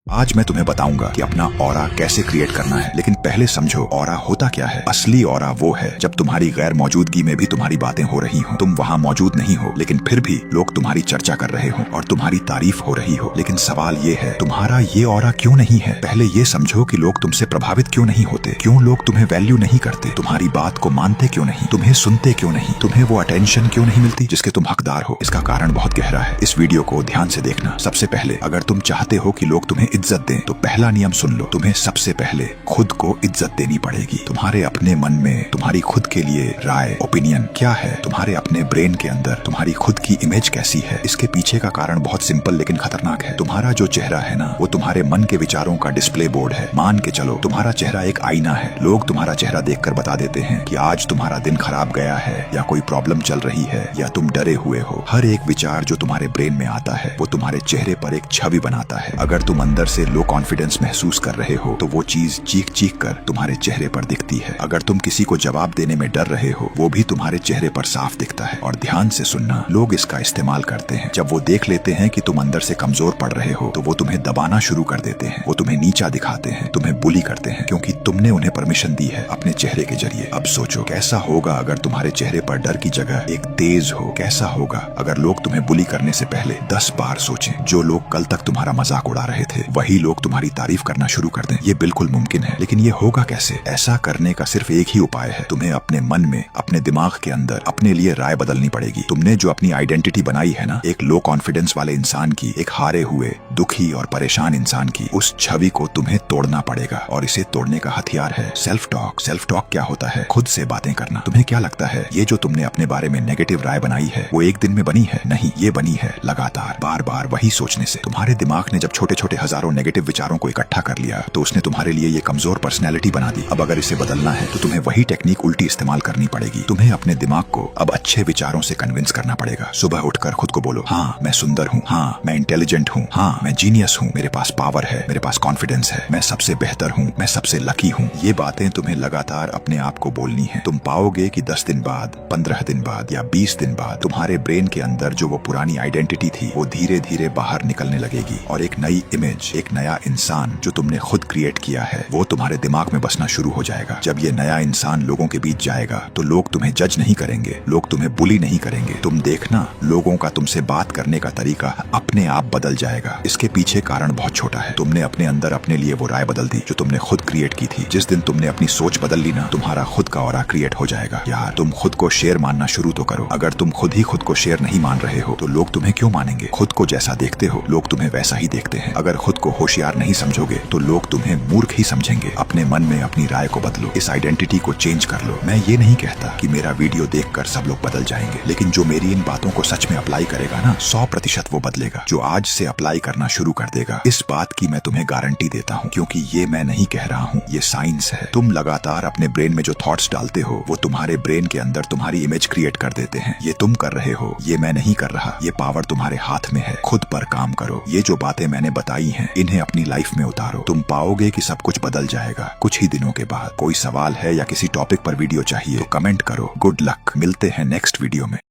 आज मैं तुम्हें बताऊंगा कि अपना ऑरा कैसे क्रिएट करना है। लेकिन पहले समझो ऑरा होता क्या है। असली ऑरा वो है जब तुम्हारी गैर मौजूदगी में भी तुम्हारी बातें हो रही हो, तुम वहाँ मौजूद नहीं हो लेकिन फिर भी लोग तुम्हारी चर्चा कर रहे हो और तुम्हारी तारीफ हो रही हो। लेकिन सवाल ये है, तुम्हारा ये ऑरा क्यों नहीं है। पहले ये समझो कि लोग तुमसे प्रभावित क्यों नहीं होते, क्यों लोग तुम्हें वैल्यू नहीं करते, तुम्हारी बात को मानते क्यों नहीं, तुम्हें सुनते क्यों नहीं, तुम्हें वो अटेंशन क्यों नहीं मिलती जिसके तुम हकदार हो। इसका कारण बहुत गहरा है। इस वीडियो को ध्यान से देखना। सबसे पहले अगर तुम चाहते हो कि लोग तुम्हें इज्जत दें तो पहला नियम सुन लो, तुम्हें सबसे पहले खुद को इज्जत देनी पड़ेगी। तुम्हारे अपने मन में तुम्हारी खुद के लिए राय, ओपिनियन क्या है, तुम्हारे अपने ब्रेन के अंदर तुम्हारी खुद की इमेज कैसी है। इसके पीछे का कारण बहुत सिंपल लेकिन खतरनाक है। तुम्हारा जो चेहरा है ना, वो तुम्हारे मन के विचारों का डिस्प्ले बोर्ड है। मान के चलो तुम्हारा चेहरा एक आईना है। लोग तुम्हारा चेहरा देखकर बता देते हैं कि आज तुम्हारा दिन खराब गया है या कोई प्रॉब्लम चल रही है या तुम डरे हुए हो। हर एक विचार जो तुम्हारे ब्रेन में आता है वो तुम्हारे चेहरे पर एक छवि बनाता है। अगर तुम अंदर से लो कॉन्फिडेंस महसूस कर रहे हो तो वो चीज चीख चीख कर तुम्हारे चेहरे पर दिखती है। अगर तुम किसी को जवाब देने में डर रहे हो, वो भी तुम्हारे चेहरे पर साफ दिखता है। और ध्यान से सुनना, लोग इसका इस्तेमाल करते हैं। जब वो देख लेते हैं कि तुम अंदर से कमजोर पड़ रहे हो तो वो तुम्हें दबाना शुरू कर देते हैं। वो तुम्हें नीचा दिखाते हैं, तुम्हें बुली करते हैं, क्योंकि तुमने उन्हें परमिशन दी है अपने चेहरे के जरिए। अब सोचो कैसा होगा अगर तुम्हारे चेहरे पर डर की जगह एक तेज हो। कैसा होगा अगर लोग तुम्हें बुली करने से पहले 10 बार सोचें। जो लोग कल तक तुम्हारा मजाक उड़ा रहे थे वही लोग तुम्हारी तारीफ करना शुरू कर दें। ये बिल्कुल मुमकिन है, लेकिन ये होगा कैसे। ऐसा करने का सिर्फ एक ही उपाय है। तुम्हें अपने मन में, अपने दिमाग के अंदर अपने लिए राय बदलनी पड़ेगी। तुमने जो अपनी आइडेंटिटी बनाई है ना, एक लो कॉन्फिडेंस वाले इंसान की, एक हारे हुए, दुखी और परेशान इंसान की, उस छवि को तुम्हें तोड़ना पड़ेगा। और इसे तोड़ने का हथियार है सेल्फ टॉक। सेल्फ टॉक क्या होता है? खुद से बातें करना। तुम्हें क्या लगता है ये जो तुमने अपने बारे में नेगेटिव राय बनाई है वो एक दिन में बनी है? नहीं, ये बनी है लगातार बार बार वही सोचने से। तुम्हारे दिमाग ने जब छोटे छोटे हजारों नेगेटिव विचारों को इकट्ठा कर लिया तो उसने तुम्हारे लिए ये कमजोर पर्सनैलिटी बना दी। अब अगर इसे बदलना है तो तुम्हें वही टेक्निक उल्टी इस्तेमाल करनी पड़ेगी। तुम्हें अपने दिमाग को अब अच्छे विचारों से कन्विंस करना पड़ेगा। सुबह उठकर खुद को बोलो, हाँ मैं सुंदर हूँ, हाँ मैं इंटेलिजेंट हूँ, हाँ मैं जीनियस हूँ, मेरे पास पावर है, मेरे पास कॉन्फिडेंस है, मैं सबसे बेहतर हूँ, मैं सबसे लकी हूँ। ये बातें तुम्हें लगातार अपने आप को बोलनी है। तुम पाओगे कि 10 दिन बाद, 15 दिन बाद या 20 दिन बाद तुम्हारे ब्रेन के अंदर जो वो पुरानी आइडेंटिटी थी वो धीरे धीरे बाहर निकलने लगेगी और एक नई इमेज, एक नया इंसान जो तुमने खुद क्रिएट किया है वो तुम्हारे दिमाग में बसना शुरू हो जाएगा। जब ये नया इंसान लोगों के बीच जाएगा तो लोग तुम्हें जज नहीं करेंगे, लोग तुम्हें बुली नहीं करेंगे। तुम देखना, लोगों का तुमसे बात करने का तरीका अपने आप बदल जाएगा। इसके पीछे कारण बहुत छोटा है। तुमने अपने अंदर अपने लिए वो राय बदल दी जो तुमने खुद क्रिएट की थी। जिस दिन तुमने अपनी सोच बदल ली ना, तुम्हारा खुद का ऑरा क्रिएट हो जाएगा। यार, तुम खुद को शेर मानना शुरू तो करो। अगर तुम खुद ही खुद को शेर नहीं मान रहे हो तो लोग तुम्हें क्यों मानेंगे। खुद को जैसा देखते हो लोग तुम्हें वैसा ही देखते हैं। अगर खुद को होशियार नहीं समझोगे तो लोग तुम्हें मूर्ख ही समझेंगे। अपने मन में अपनी राय को बदलो, इस आइडेंटिटी को चेंज कर लो। मैं ये नहीं कहता कि मेरा वीडियो देखकर सब लोग बदल जाएंगे, लेकिन जो मेरी इन बातों को सच में अप्लाई करेगा ना, 100% वो बदलेगा। जो आज से अप्लाई करना शुरू कर देगा, इस बात की मैं तुम्हें गारंटी देता हूँ, क्योंकि ये मैं नहीं कह रहा हूँ, ये साइंस है। तुम लगातार अपने ब्रेन में जो थॉट्स डालते हो वो तुम्हारे ब्रेन के अंदर तुम्हारी इमेज क्रिएट कर देते हैं। ये तुम कर रहे हो, ये मैं नहीं कर रहा। ये पावर तुम्हारे हाथ में है। खुद पर काम करो। ये जो बातें मैंने बताई हैं इन्हें अपनी लाइफ में उतारो। तुम पाओगे कि सब कुछ बदल जाएगा कुछ ही दिनों के बाद। कोई सवाल है या किसी टॉपिक पर वीडियो चाहिए तो कमेंट करो। Good luck. मिलते हैं नेक्स्ट वीडियो में।